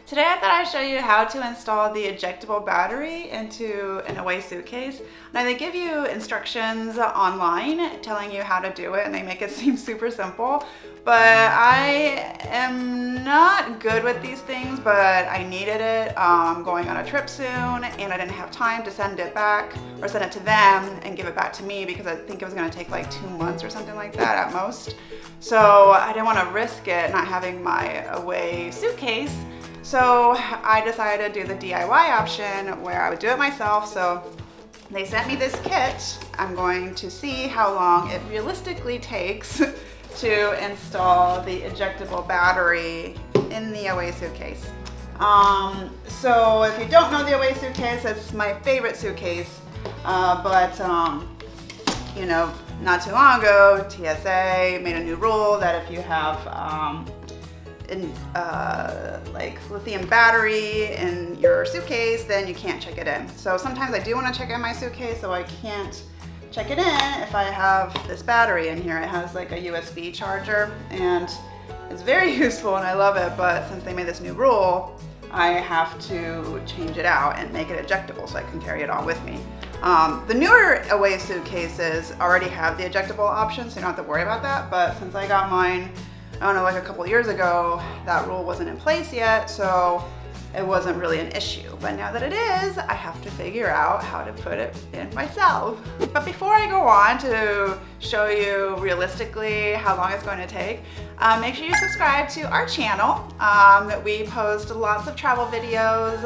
Today I thought I'd show you how to install the ejectable battery into an away suitcase. Now they give you instructions online telling you how to do it, and they make it seem super simple, but I am not good with these things, but I needed it. I'm going on a trip soon and I didn't have time to send it back or send it to them and give it back to me because I think it was going to take like 2 months or something like that at most. So I didn't want to risk it not having my away suitcase. So I decided to do the DIY option where I would do it myself. So they sent me this kit. I'm going to see how long it realistically takes to install the ejectable battery in the away suitcase. So if you don't know the away suitcase, it's my favorite suitcase. You know, not too long ago, TSA made a new rule that if you have like lithium battery in your suitcase, then you can't check it in. So sometimes I do want to check in my suitcase, so I can't check it in if I have this battery in here. It has like a USB charger and it's very useful and I love it, but since they made this new rule, I have to change it out and make it ejectable so I can carry it on with me. The newer away suitcases already have the ejectable option, so you don't have to worry about that, but since I got mine, I don't know, like a couple years ago, that rule wasn't in place yet, so it wasn't really an issue. But now that it is, I have to figure out how to put it in myself. But before I go on to show you realistically how long it's going to take, make sure you subscribe to our channel. We post lots of travel videos,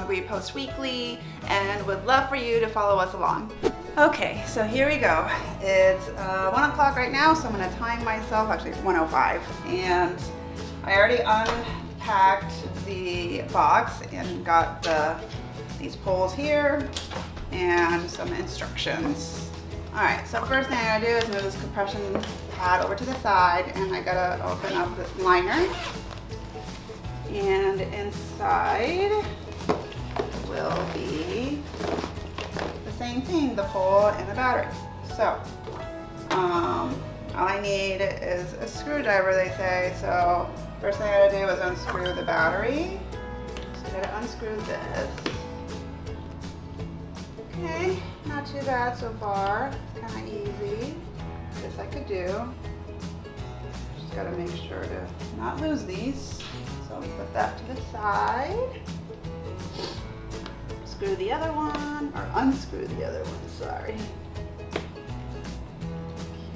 we post weekly, and would love for you to follow us along. Okay, so here we go. It's 1 o'clock right now, so I'm gonna time myself. Actually, it's 1:05, and I already unpacked the box and got these poles here and some instructions. All right, so first thing I gotta do is move this compression pad over to the side, and I gotta open up this liner. And inside will be the same thing, the pole and the battery. So, all I need is a screwdriver, they say. So, first thing I gotta do is unscrew the battery. So I gotta unscrew this. Okay, not too bad so far. It's kind of easy. This I could do. Just gotta make sure to not lose these. So we put that to the side. Screw the other one, or unscrew the other one, sorry.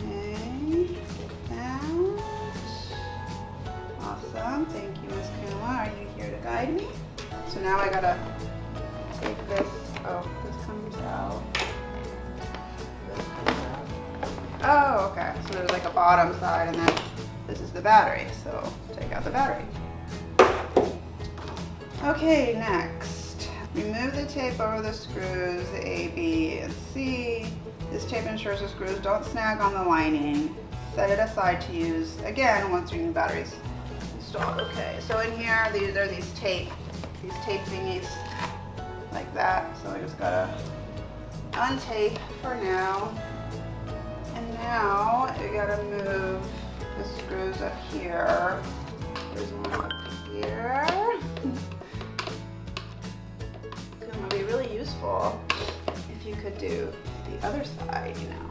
Okay, get that. Awesome, thank you, Miss Kuma. Are you here to guide me? So now I gotta take this, this comes out. This comes out. Oh, okay, so there's like a bottom side and then this is the battery, so take out the battery. Okay, next. Remove the tape over the screws A, B, and C. This tape ensures the screws don't snag on the lining. Set it aside to use again once your new battery's installed. Okay, so in here, these are these tape thingies like that. So I just gotta untape for now. And now I gotta move the screws up here. There's one up here. Be really useful if you could do the other side, you know.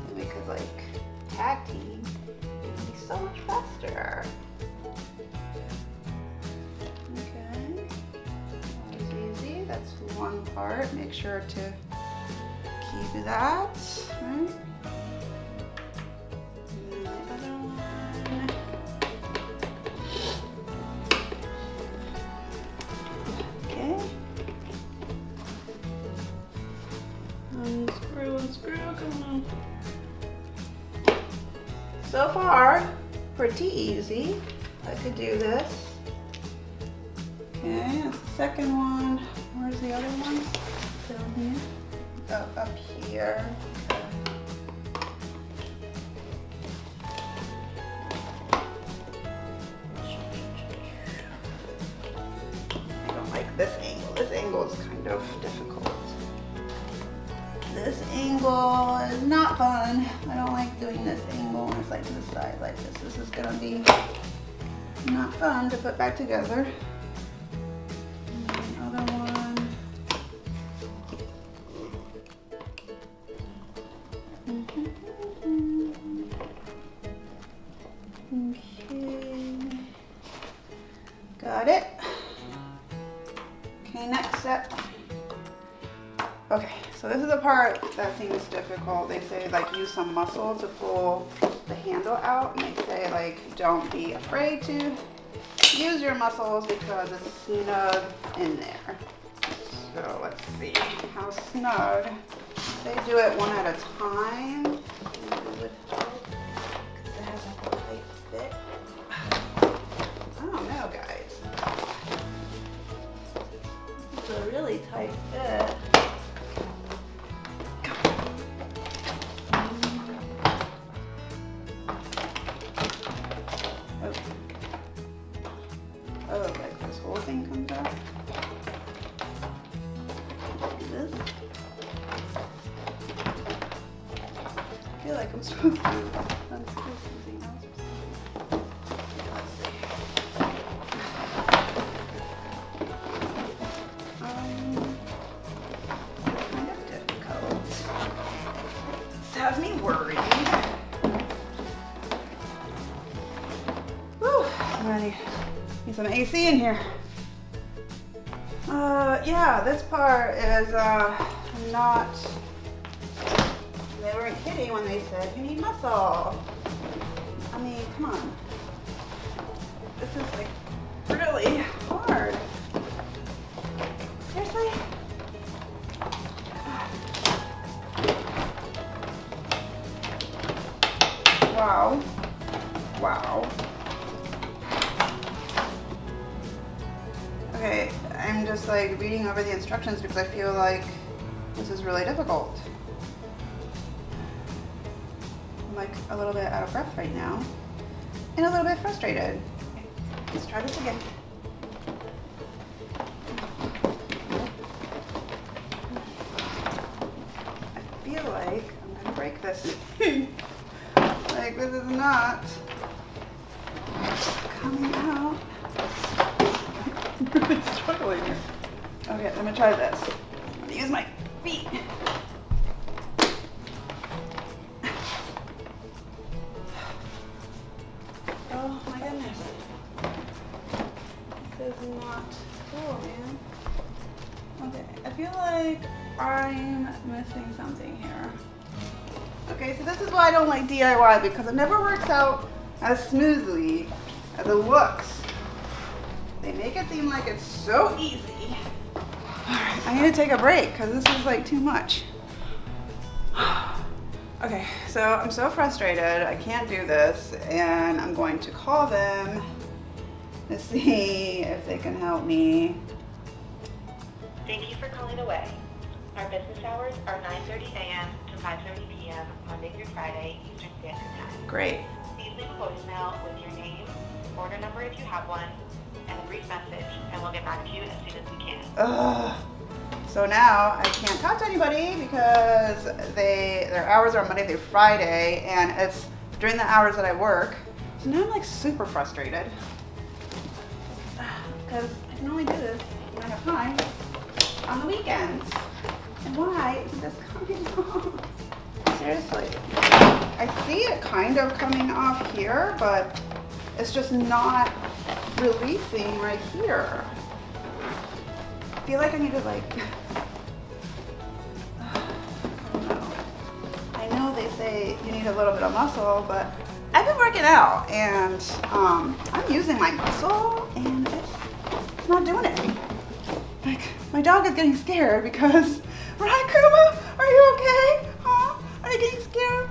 And we could like tag team. It would be so much faster. Okay, that was easy. That's one part. Make sure to keep that. Right? And then the other one. Unscrew, come on. So far, pretty easy. I could do this. Okay, that's the second one. Where's the other one? Down here. Oh, up here. I don't like this angle. This angle is kind of difficult. This angle is not fun. I don't like doing this angle when it's like to the side like this. This is gonna be not fun to put back together. And the other one. Okay. Got it. Okay, next step. Okay, so this is the part that seems difficult. They say like use some muscle to pull the handle out, and they say like don't be afraid to use your muscles because it's snug in there. So let's see how snug. They do it one at a time. It would help because it has a tight fit. I don't know, guys. It's a really tight fit. Oh, like this whole thing comes out. This. I feel like I'm supposed to unscrew something else. Let's see. Kind of difficult. This has me worried. Whew, I need some AC in here. Yeah, this part is not. They weren't kidding when they said you need muscle. I mean, come on. This is like really hard. Seriously? Wow. Wow. Okay, I'm just like reading over the instructions because I feel like this is really difficult. I'm like a little bit out of breath right now and a little bit frustrated. Let's try this again. I feel like I'm gonna break this. Like this is not coming out. I'm really struggling here. Okay, I'm gonna try this. I'm gonna use my feet. Oh my goodness. This is not cool, man. Okay, I feel like I'm missing something here. Okay, so this is why I don't like DIY, because it never works out as smoothly as it looks. They make it seem like it's so easy. Alright, I need to take a break because this is like too much. Okay, so I'm so frustrated. I can't do this, and I'm going to call them to see if they can help me. Thank you for calling away. Our business hours are 9:30 a.m. to 5:30 p.m. Monday through Friday, Eastern Standard Time. Great. Please leave a voicemail with your name, order number if you have one, and a brief message, and we'll get back to you as soon as we can. Ugh. So now I can't talk to anybody because their hours are Monday through Friday, and it's during the hours that I work. So now I'm like super frustrated because I can only do this when I have time on the weekends. And why isn't this coming off? Seriously. I see it kind of coming off here, but it's just not releasing right here. I feel like I need to like, I don't know. I know they say you need a little bit of muscle, but I've been working out and I'm using my muscle and it's not doing it. Like, my dog is getting scared because, right, Kuma? Are you okay? Huh? Are you getting scared?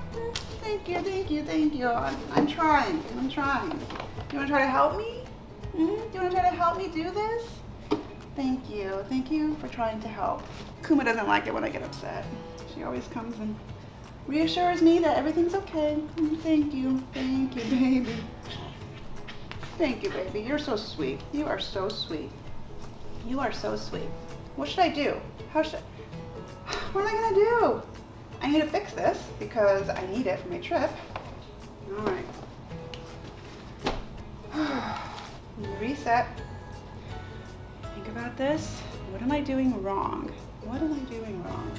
Thank you, thank you, thank you. I'm trying. You want to try to help me? Do you want to try to help me do this? Thank you. Thank you for trying to help. Kuma doesn't like it when I get upset. She always comes and reassures me that everything's okay. Thank you. Thank you, baby. Thank you, baby. You're so sweet. You are so sweet. You are so sweet. What should I do? What am I gonna do? I need to fix this because I need it for my trip. All right. Reset. Think about this. What am I doing wrong? What am I doing wrong?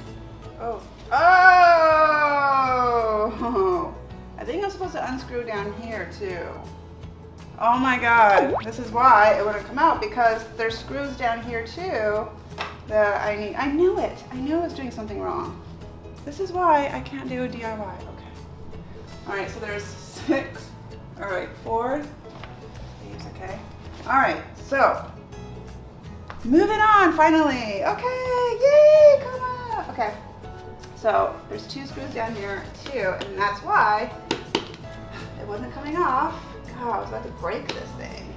Oh. Oh! I think I'm supposed to unscrew down here too. Oh my God. This is why it wouldn't come out, because there's screws down here too that I need. I knew it. I knew I was doing something wrong. This is why I can't do a DIY. Okay. All right, so there's 6. All right, 4. Okay. All right, so moving on finally. Okay, yay, come on. Okay, so there's 2 screws down here too, and that's why it wasn't coming off. God, I was about to break this thing.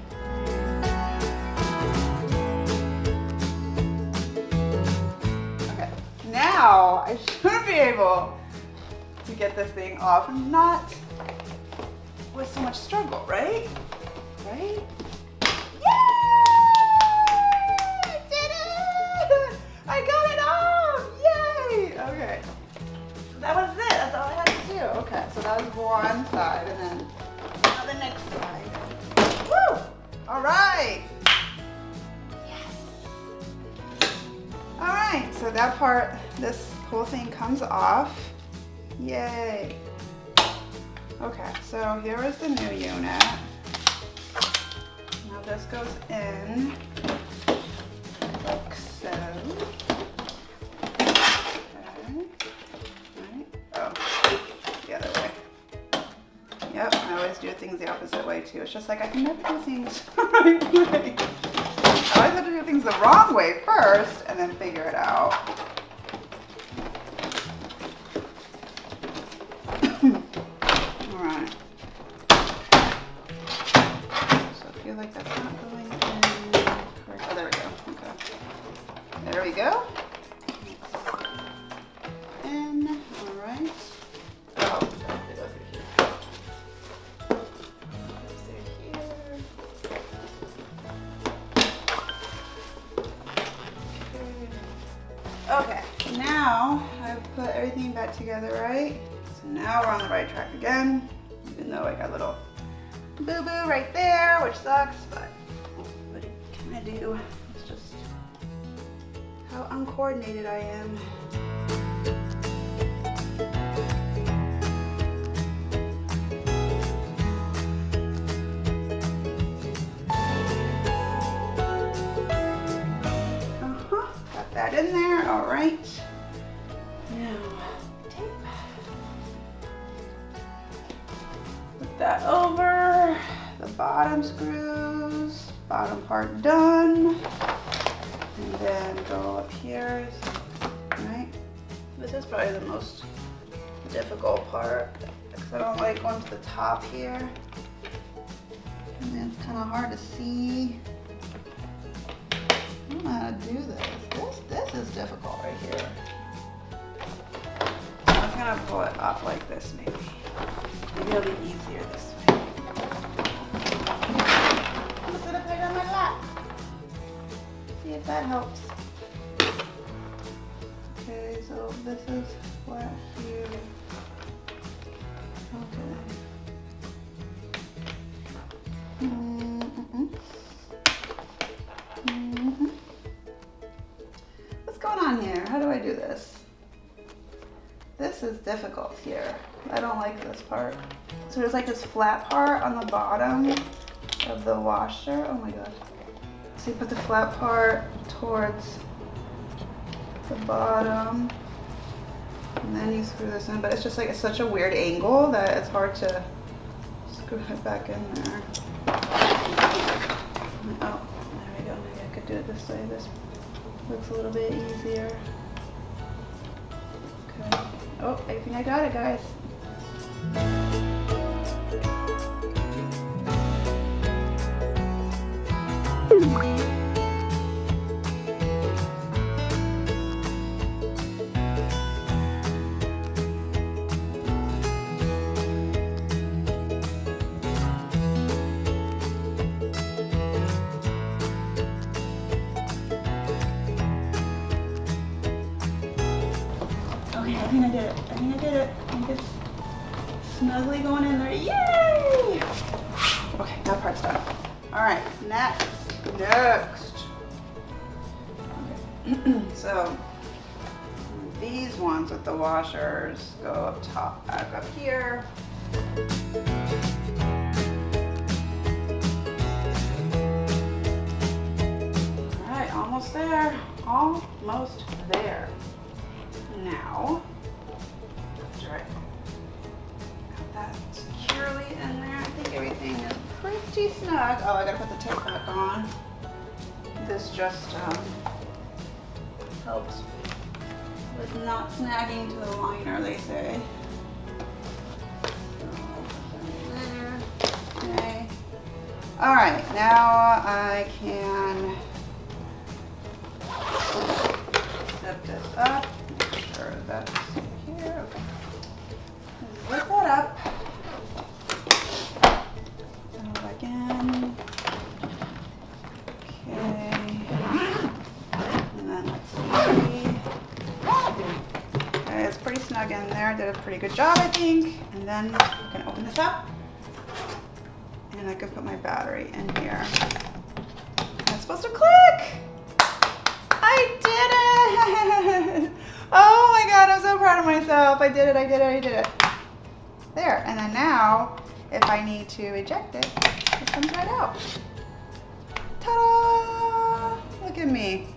Okay, now I should be able to get this thing off, and not with so much struggle, right? Right? Yay! I did it! I got it off! Yay! Okay. So that was it. That's all I had to do. Okay, so that was one side, and then now the next side. Woo! All right. Yes. All right. So that part, this whole thing comes off. Yay. Okay. So here is the new unit. Now this goes in like so. Okay. Right. Oh, the other way. Yep, I always do things the opposite way too. It's just like I can never do things the right way. I always have to do things the wrong way first and then figure it out. Alright. So I feel like that's not going in correct. Oh, there we go. Okay. There we go. In. Alright. Oh, it goes through here. Okay, now I've put everything back together, right? So now we're on the right track again, even though I got a little boo-boo right there, which sucks, but what can I do? It's just how uncoordinated I am. Got that in there, all right. Now, tape. Put that over the bottom screws, bottom part done. And then go up here, right? This is probably the most difficult part because I don't like going to the top here. And then it's kind of hard to see. I don't know how to do this. This is difficult right here. I'm gonna pull it up like this maybe. Maybe it'll be easier this way. I'm just gonna put it on my lap. See if that helps. Okay, so this is flat here. Okay. What's going on here? How do I do this? This is difficult here. I don't like this part. So there's like this flat part on the bottom of the washer. Oh my god. So you put the flat part towards the bottom and then you screw this in, but it's just like it's such a weird angle that it's hard to screw it back in there. Oh, there we go. Maybe I could do it this way. This looks a little bit easier. Okay. Oh, I think I got it, guys. Okay, I think I did it. I think it's snugly going in there. Yay! Okay, that part's done. All All right, next. Okay. So these ones with the washers go up top, back up here. All right, almost there. Almost there. Now, that's right. Got that securely in there. I think everything is pretty snug. Oh, I gotta put the tape back on. This just helps with not snagging to the liner, they say. Okay. All right, now I can zip this up. Make sure that's here. Okay. Zip that up. Again. Okay. And then let's see. Okay, it's pretty snug in there. Did a pretty good job, I think. And then I can open this up. And I can put my battery in here. And it's supposed to click. I did it. Oh my God, I'm so proud of myself. I did it. There, and then now, if I need to eject it, it comes right out. Ta-da! Look at me.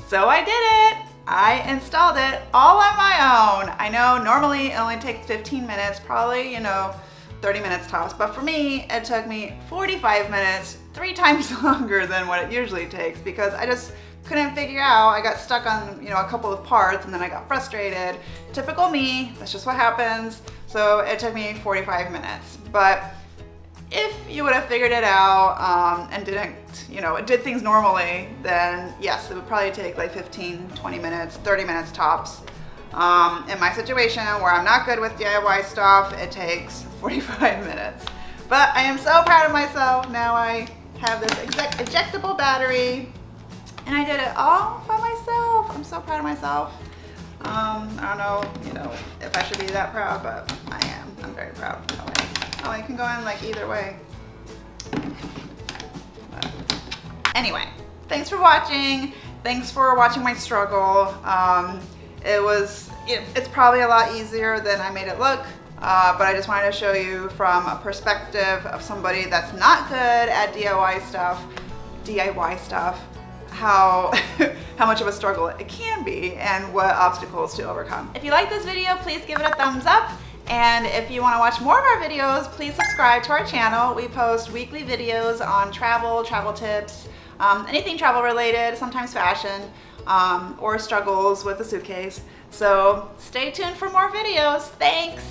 So I did it. I installed it all on my own. I know normally it only takes 15 minutes, probably, 30 minutes tops. But for me, it took me 45 minutes, 3 times longer than what it usually takes because I just couldn't figure out. I got stuck on, a couple of parts and then I got frustrated. Typical me, that's just what happens. So it took me 45 minutes. But if you would have figured it out and didn't, did things normally, then yes, it would probably take like 15, 20 minutes, 30 minutes tops. In my situation where I'm not good with DIY stuff, it takes 45 minutes. But I am so proud of myself. Now I have this ejectable battery and I did it all by myself. I'm so proud of myself. I don't know, if I should be that proud, but I am. I'm very proud. Oh, it can go in like either way. But anyway, thanks for watching. Thanks for watching my struggle. It's probably a lot easier than I made it look, but I just wanted to show you from a perspective of somebody that's not good at DIY stuff, how much of a struggle it can be and what obstacles to overcome. If you like this video, please give it a thumbs up. And if you want to watch more of our videos, please subscribe to our channel. We post weekly videos on travel tips, anything travel related, sometimes fashion, or struggles with a suitcase. So stay tuned for more videos. Thanks.